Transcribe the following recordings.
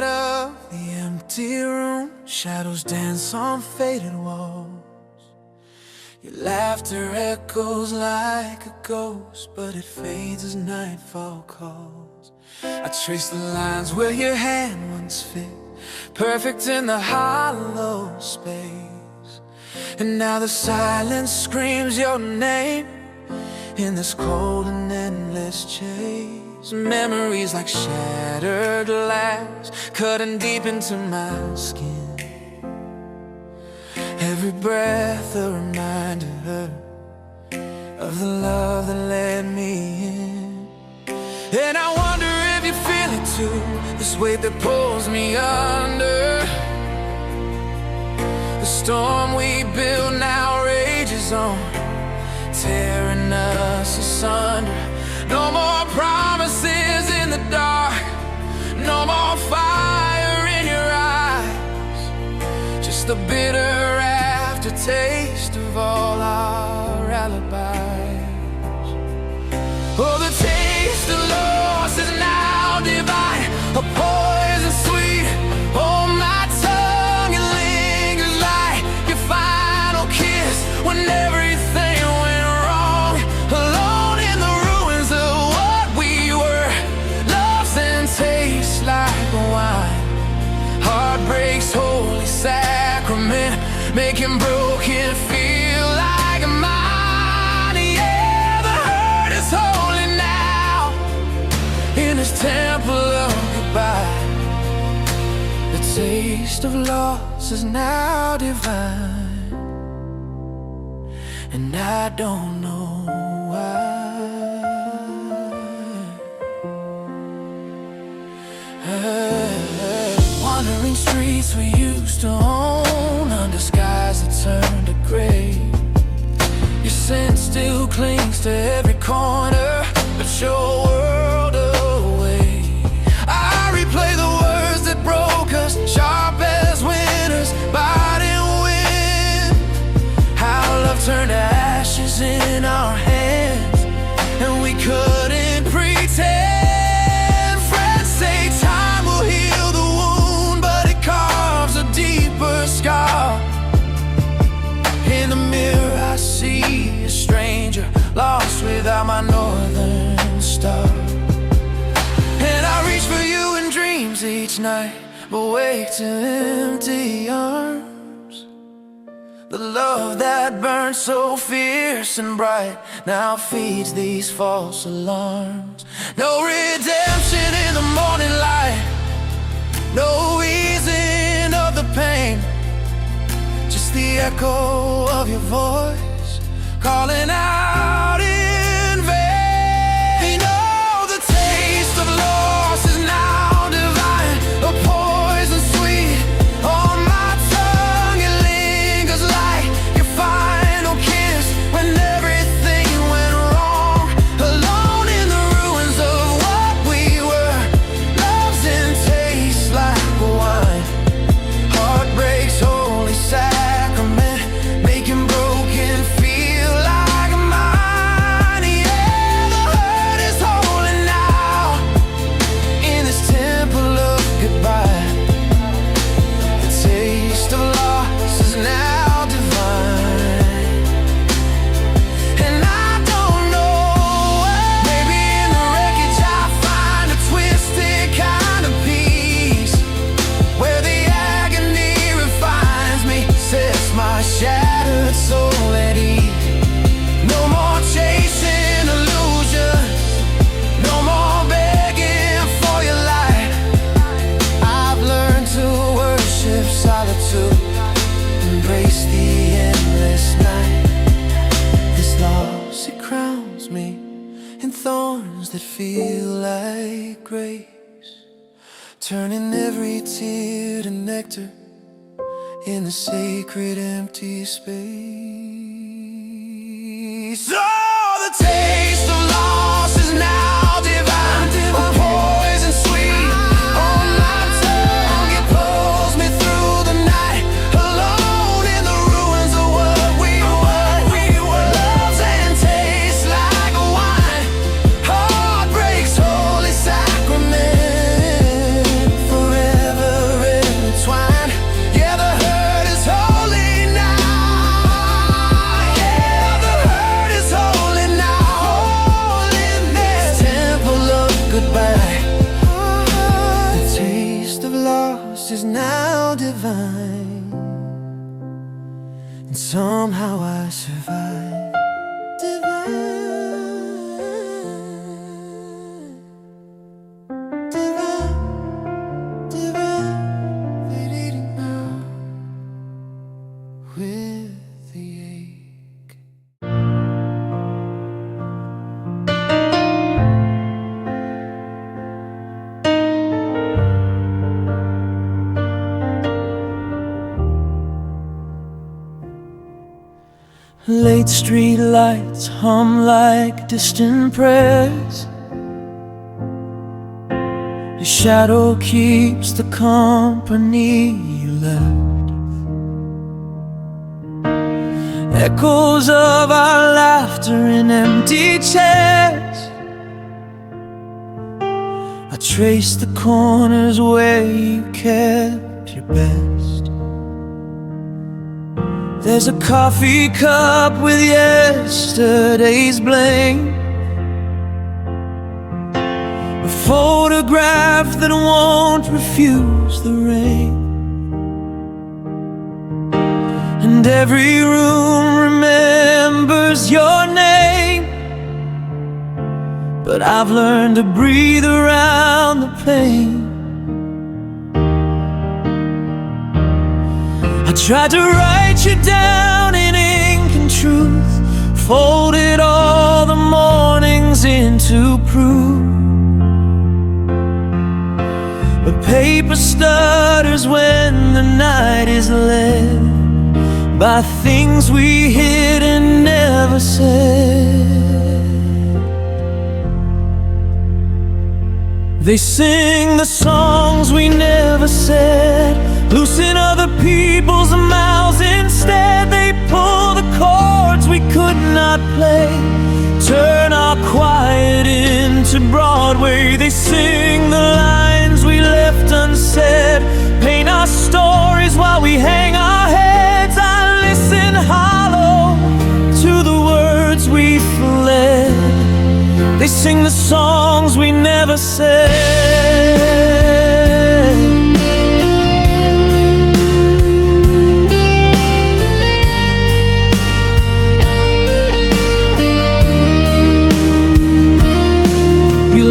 of the empty room, shadows dance on faded walls. Your laughter echoes like a ghost, but it fades as nightfall calls. I trace the lines where your hand once fit, perfect in the hollow space. And now the silence screams your name in this cold and endless chase. Memories like shattered glass, cutting deep into my skin. Every breath a reminder of the love that led me in. And I wonder if you feel it too, this weight that pulls me under. The storm we build now rages on, tearing us asunder. No more promises in the dark, no more fire in your eyes, just the bitter aftertaste of all our alibis. Oh, the taste of loss is now divine, a poison sweet. Oh, my tongue, it lingers like your final kiss when everything went wrong. Alone in the ruins of what we were, loves and tastes like wine. Heartbreak's holy sacrament, making broken feel like mine. Yeah, the hurt is holy now in this temple of goodbye. The taste of loss is now divine, and I don't know why. Wandering streets we used to own, under skies that turned to gray. Your scent still clings to every corner, but your world away. I replay the words that broke us, sharp as winter's biting wind. How love turned to ashes in our hands, and we couldn't pretend. Friends say time will heal the wound, but it carves a deeper scar. In the mirror I see a stranger, lost without my northern star. And I reach for you in dreams each night, but wake to empty arms. The love that burned so fierce and bright now feeds these false alarms. No redemption in the morning light, no easing of the pain, just the echo of your voice calling out in vain. Oh, the taste of loss is now divine, a poison sweet. On my tongue it lingers like your final kiss when everything went wrong. Alone in the ruins of what we were, loves and tastes like wine. Heartbreak's holy sacrament, making broken feel like mine. Yeah, the hurt is holy now in this temple of goodbye. The taste of loss is now divine, and I don't know why. Maybe in the wreckage I find a twisted kind of peace, where the agony refines me, sets my shattered soul at ease. No more chasing illusions, no more begging for your light. I've learned to worship solitude, embrace the endless night. This loss, it crowns me in thorns that feel like grace, turning every tear to nectar in the sacred empty space. Oh, the taste of loss is now divine, a poison sweet. On my tongue it pulls me through the night. Alone in the ruins of what we were, loves and tastes like wine. Heartbreak's holy sacrament, forever lost is now divine, and somehow I survive. Divine, divine, divine, fading now with the ache. Late street lights hum like distant prayers. Your shadow keeps the company you left. Echoes of our laughter in empty chairs. I trace the corners where you kept your best. There's a coffee cup with yesterday's blame, a photograph that won't refuse the rain, and every room remembers your name. But I've learned to breathe around the pain. I tried to write you down in ink and truth, folded all the mornings into proof. But paper stutters when the night is led by things we hid and never said. They sing the songs we never said, loosen other people's mouths instead. They pull the chords we could not play, turn our quiet into Broadway. They sing the lines we left unsaid, paint our stories while we hang our heads. I listen hollow to the words we fled. They sing the songs we never said.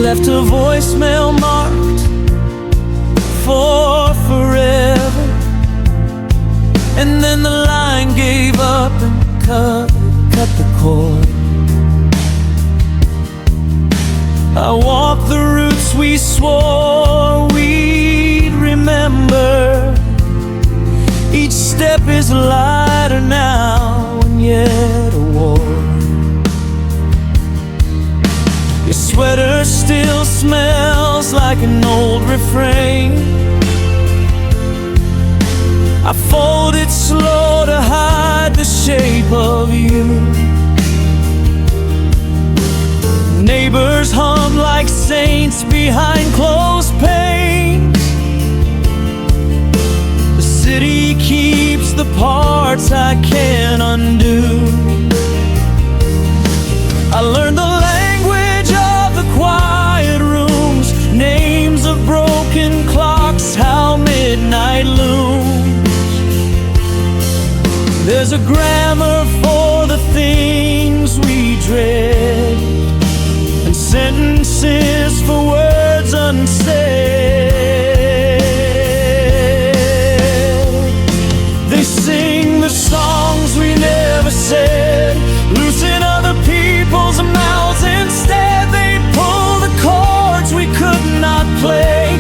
Left a voicemail marked for forever, and then the line gave up and cut the cord. I walked the routes we swore we'd remember. Each step is lighter now and yet a war. Your sweater still smells like an old refrain. I fold it slow to hide the shape of you. Neighbors hum like saints behind closed panes. The city keeps the parts I can't undo. I learned the language of the quiet rooms, names of broken clocks, how midnight looms. There's a grammar for the things we dread, and sentences for words unsaid. They sing the songs we never said, loosen other people's mouths instead. They pull the chords we could not play,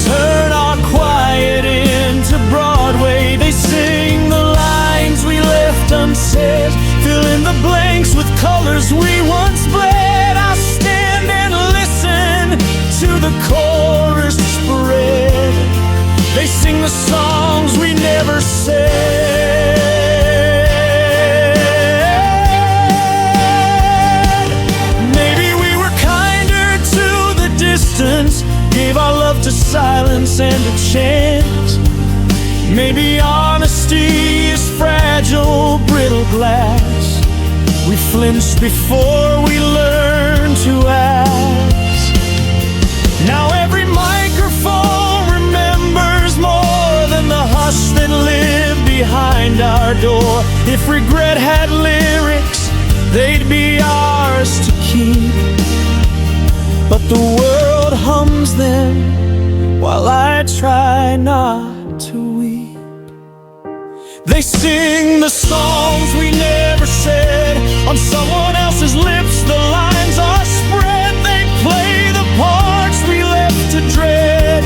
turn our quiet into Broadway. They sing the lines we left unsaid, fill in the blanks with colors we once bled. I stand and listen to the chorus spread. They sing the songs we never said. Maybe we were kinder to the distance, gave our love to silence and a chance. Maybe honesty is fragile, brittle glass. We flinched before we learned to ask. Now every microphone remembers more If regret had lyrics, they'd be ours to keep. But the world hums them while I try not to weep. They sing the songs we never said on someone else's lips. The lines are spread. They play the parts we left to dread,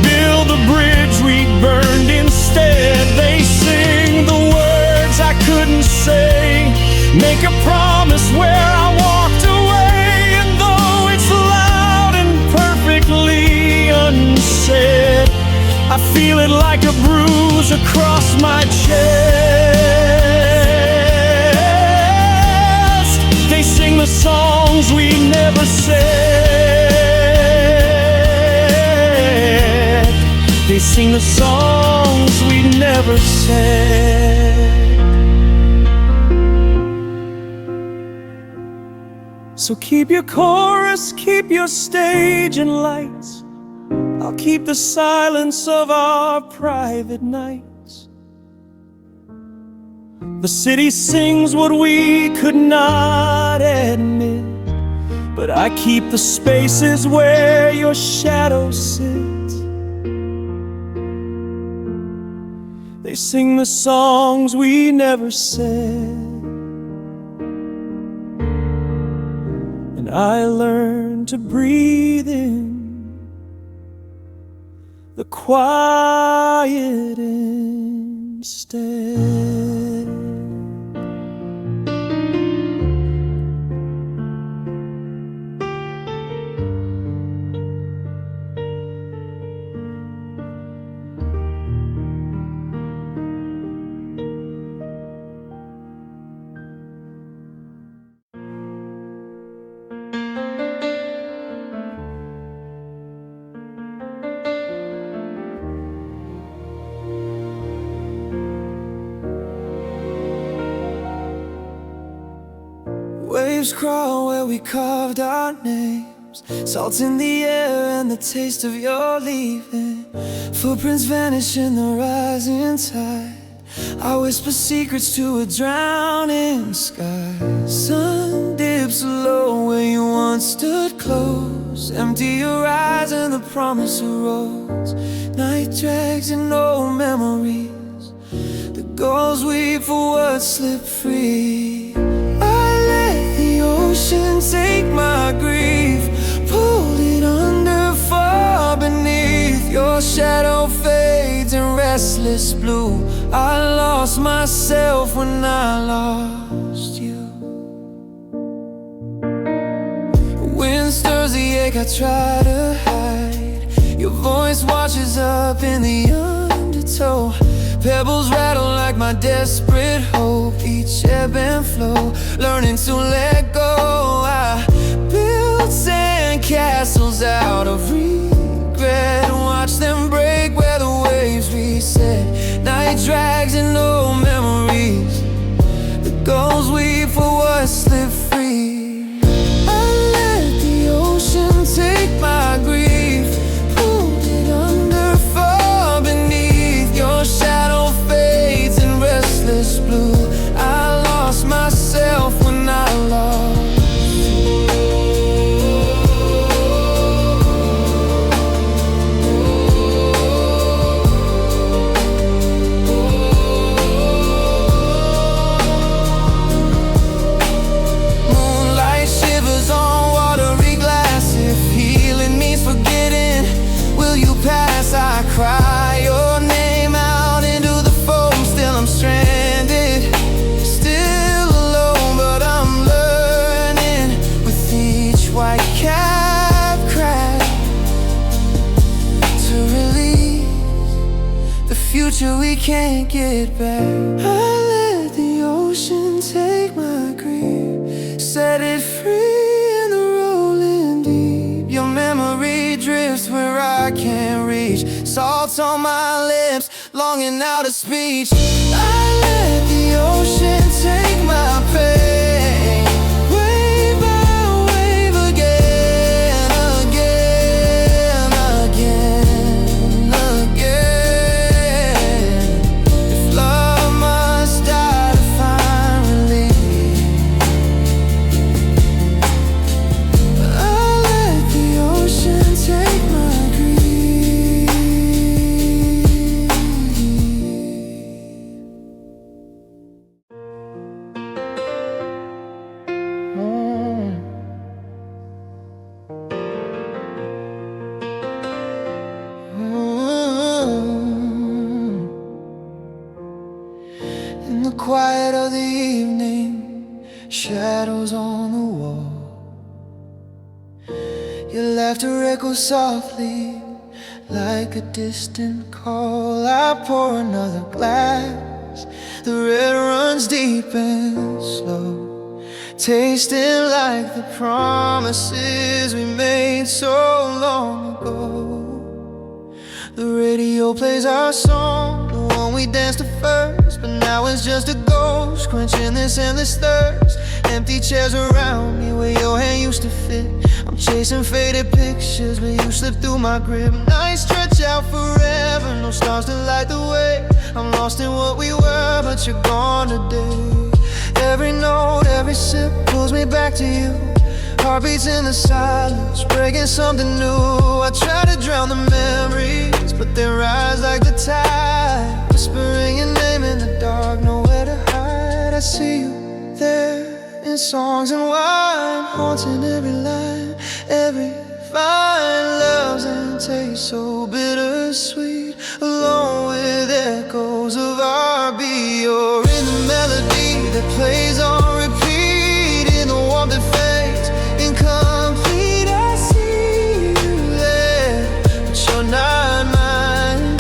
build the bridge we burned instead. They sing the words I couldn't say, make a promise where I walked away. And though it's loud and perfectly unsaid, I feel it like a bruise across my chest. They sing the songs we never said. They sing the songs we never said. So keep your chorus, keep your stage and lights. I'll keep the silence of our private nights. The city sings what we could not admit, but I keep the spaces where your shadow sits. They sing the songs we never said, and I learned to breathe in the quiet instead. Waves crawl where we carved our names, salt in the air and the taste of your leaving. Footprints vanish in the rising tide. I whisper secrets to a drowning sky. Sun dips low where you once stood close. Empty your eyes and the promise of rose. Night drags in old memories. The gulls weep for what slipped free. Ocean take my grief, pulled it under far beneath. Your shadow fades in restless blue. I lost myself when I lost you. Wind stirs the ache I try to hide. Your voice washes up in the undertow. Pebbles rattle like my desperate hope. Each ebb and flow, learning to let go. I built sand castles out of regret, watch them break where the waves reset. Night drags in old memories. The gulls weep for what slipped free. I let the ocean take my grief, pulled it under far beneath. Your shadow fades in restless blue. I lost myself when I lost. Moonlight shivers on watery glass. If healing means forgetting, will you pass? I cry your name out into the foam. Still I'm stranded, still alone, but I'm learning with each white cap crack to release the future we can't get back. I let the ocean take my grief, set it free in the rolling deep. Your memory drifts where I can't reach. Salt on my lips, longing out of speech. I let the ocean take my pain, wave by wave again, again, again, again. If love must die to quiet of the evening, shadows on the wall. Your laughter echoes softly like a distant call. I pour another glass, the red runs deep and slow, tasting like the promises we made so long ago. The radio plays our song, the one we danced to first, but now it's just a ghost, quenching this endless thirst. Empty chairs around me where your hand used to fit. I'm chasing faded pictures, but you slip through my grip. Nights stretch out forever, no stars to light the way. I'm lost in what we were, but you're gone today. Every note, every sip pulls me back to you. Heartbeats in the silence, breaking something new. I try to drown the memories, but they rise like the tide, whispering your name in the dark, nowhere to hide. I see you there in songs and wine, haunting every line, every vine. Loves and tastes so bittersweet, along with echoes of our beat. You're in the melody that plays on repeat, in the warmth that fades incomplete. I see you there, but you're not mine,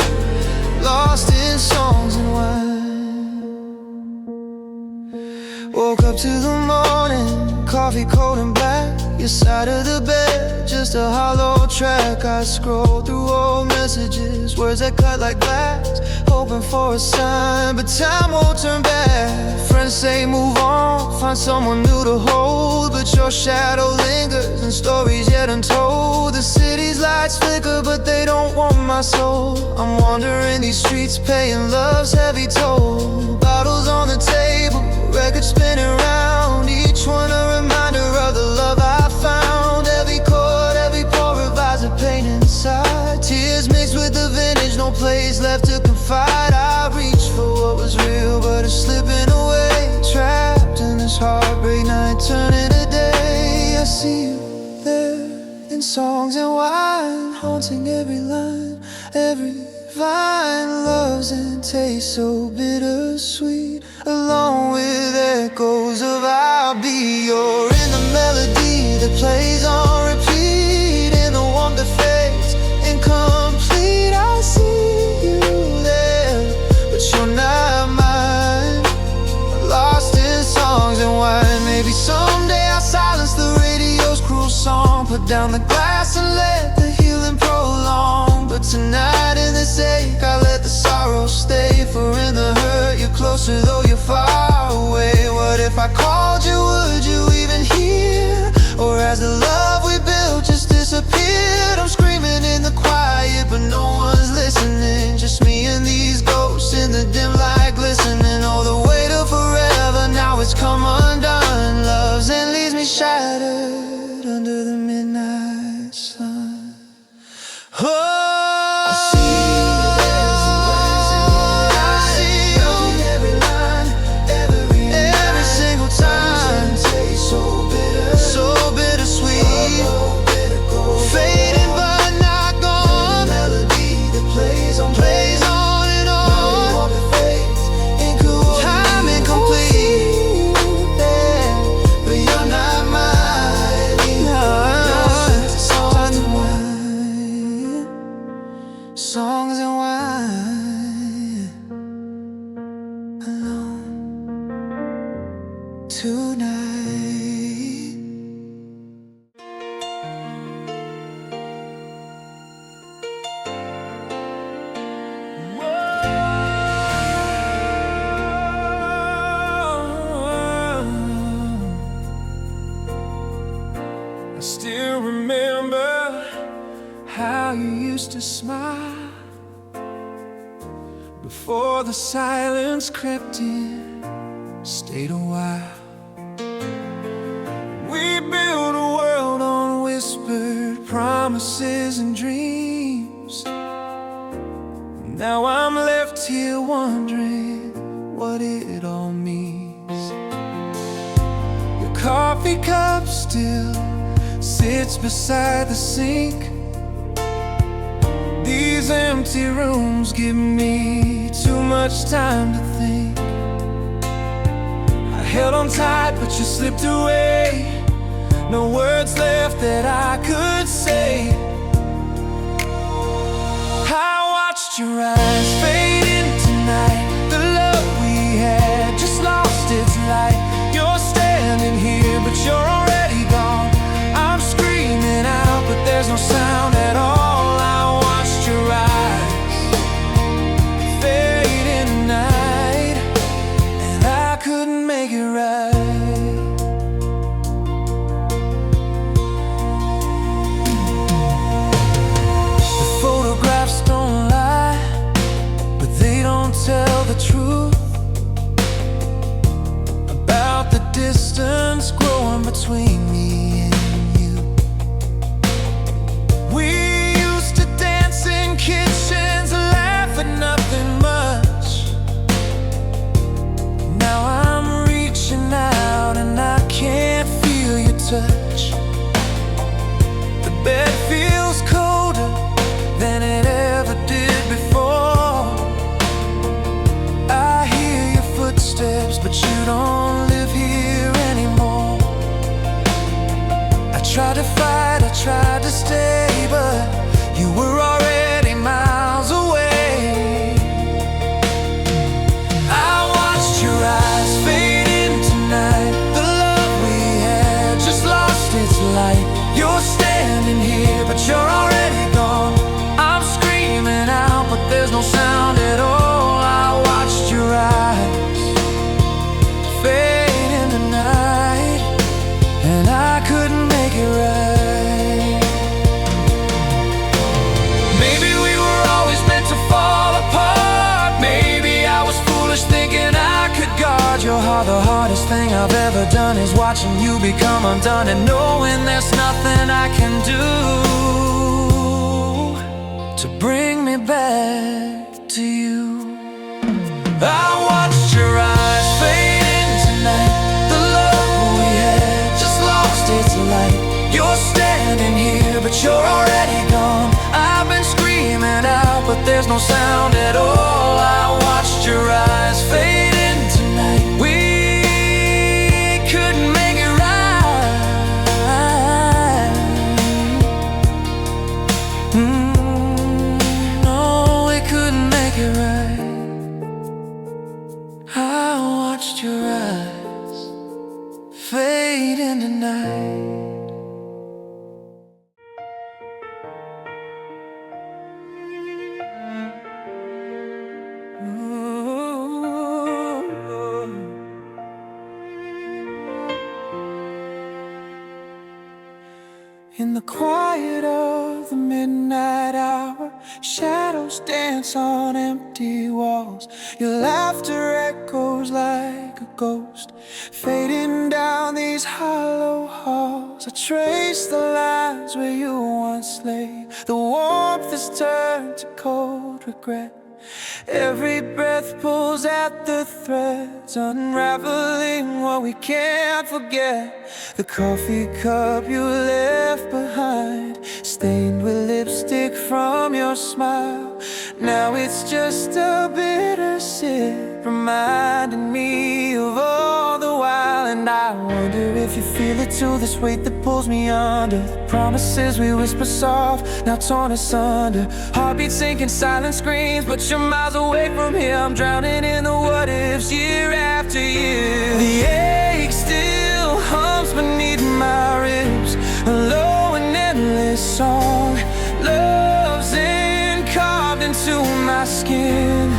lost in songs and wine. Woke up to the morning, coffee cold and black. Your side of the bed, just a hollow track. I scroll through old messages, words that cut like glass, hoping for a sign, but time won't turn back. Friends say move on, find someone new to hold, but your shadow lingers in stories yet untold. The city's lights flicker, but they don't want my soul. I'm wandering these streets, paying love's heavy toll. Bottles on the table, records spinning round, each one a reminder of the love I found. Every chord, every pore revives the pain inside. Tears mixed with the vintage, no place left to confide. I reach for what was real, but it's slipping away. Trapped in this heartbreak night, turning to day. I see you there in songs and wine, haunting every line, every vine. Loves and tastes so bittersweet, along with echoes of our beat. You're in the melody that plays on repeat, in the warmth that fades incomplete. I see you there, but you're not mine, lost in songs and wine. Maybe someday I'll silence the radio's cruel song, put down the glass and let the healing prolong. But tonight in this ache, I let the sorrow stay. For in the hurt, you're closer though you're far away. What if I called you, would you even hear? Or has the love we built just disappeared? I'm screaming in the quiet, but no one's listening. Just me and these ghosts in the dim light glistening. Oh, the weight of forever, now it's come undone. Loves and leaves me shattered under the midnight sun. Oh, songs and wine, alone tonight. I still remember how you used to smile before the silence crept in, stayed a while. We built a world on whispered promises and dreams. Now I'm left here wondering what it all means. Your coffee cup still sits beside the sink. These empty rooms give me too much time to think. held on tight, but you slipped away. No words left that I could say. I watched your eyes fade into night. The love we had just lost its light. You're standing here, but you're already gone. I'm screaming out, but there's no sound at all. I watched your eyes fade into night, and I couldn't make it right. Tell the truth about the distance growing between me and you. We used to dance in kitchens, laugh at nothing much. Now I'm reaching out and I can't feel your touch. The bed feels colder than it ever did before. But you don't live here anymore. I tried to fight, I tried to stay, but you were already miles away. I watched your eyes fade into night. The love we had just lost its light. You're standing here, but you're already gone. I'm screaming out, but there's no sound at all. I watched your eyes fade in the night, and I couldn't make it right. Maybe we were always meant to fall apart. Maybe I was foolish thinking I could guard your heart. The hardest thing I've ever done is watching you become undone, and knowing there's nothing I can do to bring me back to you. I watched your eyes fade. The love we had just lost its light. You're standing here, but you're already gone. I've been screaming out, but there's no sound at all. I watched your eyes fade into night. We couldn't make it right. No, we couldn't make it right. I watched your eyes fade into night. In the quiet of the midnight hour, shadows dance on empty walls. Your laughter echoes like a ghost, fading down these hollow halls. I trace the lines where you once lay. The warmth has turned to cold regret. Every breath pulls at the threads, unraveling what we can't forget. The coffee cup you left behind, stained with lipstick from your smile. Now it's just a bitter sip, reminding me of all the while. And I wonder if you feel it too, this weight that pulls me under. The promises we whisper soft, now torn asunder. Heartbeats sinking, silent screams, but you're miles away from here. I'm drowning in the what ifs year after year. The ache still hums beneath my ribs, a low and endless song. Love's carved into my skin,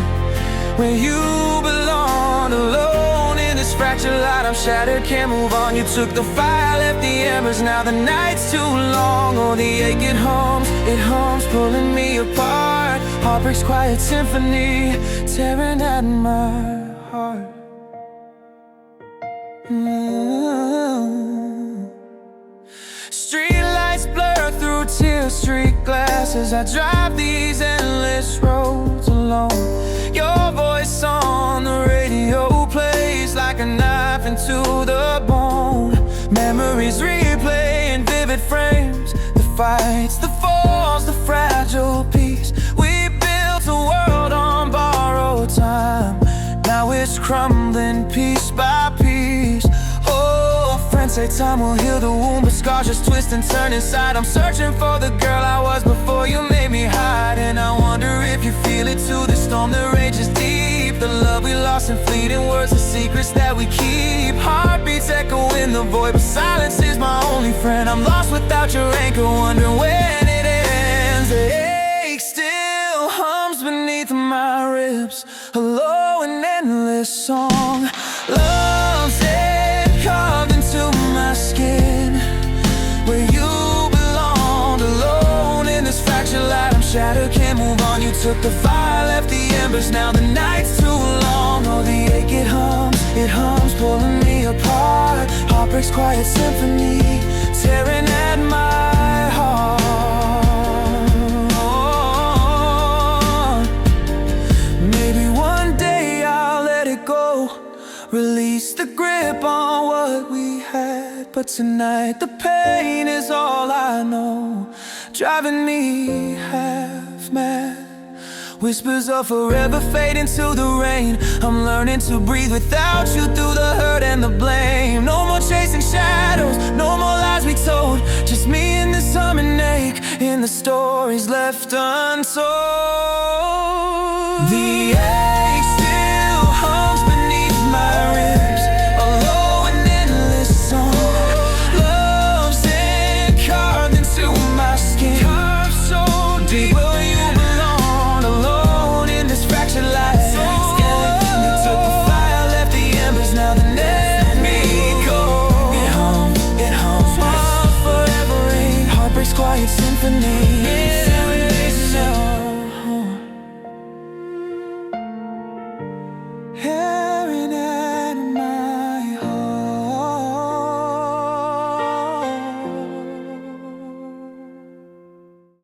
where you belong. Alone in this fractured light, I'm shattered, can't move on. You took the fire, left the embers, now the night's too long. Oh, the ache, it hums, pulling me apart. Heartbreak's quiet symphony, tearing at my heart. Street lights blur through tear street glasses. I drive these endless roads alone. Your voice on the radio plays like a knife into the bone. Memories replay in vivid frames, the fights, the falls, the fragile peace. We built a world on borrowed time, now it's crumbling piece by piece. say time will heal the wound, but scars just twist and turn inside. I'm searching for the girl I was before you made me hide. And I wonder if you feel it too, the storm that rages deep, the love we lost in fleeting words, the secrets that we keep. Heartbeats echo in the void, but silence is my only friend. I'm lost without your anchor, wondering when it ends. The ache still hums beneath my ribs, a low and endless song. Love's it carved into my skin, where you belong, alone in this fractured light. I'm shattered, can't move on. You took the fire, left the embers. Now the night's too long. Oh, the ache, it hums, pulling me apart. Heartbreak's quiet symphony, tearing at my heart. Maybe one day I'll let it go, release the grip on what we had. But tonight the pain is all I know, driving me half mad. Whispers of forever fade into the rain. I'm learning to breathe without you, through the hurt and the blame. No more chasing shadows, no more lies we told, just me and this humming ache in the stories left untold. The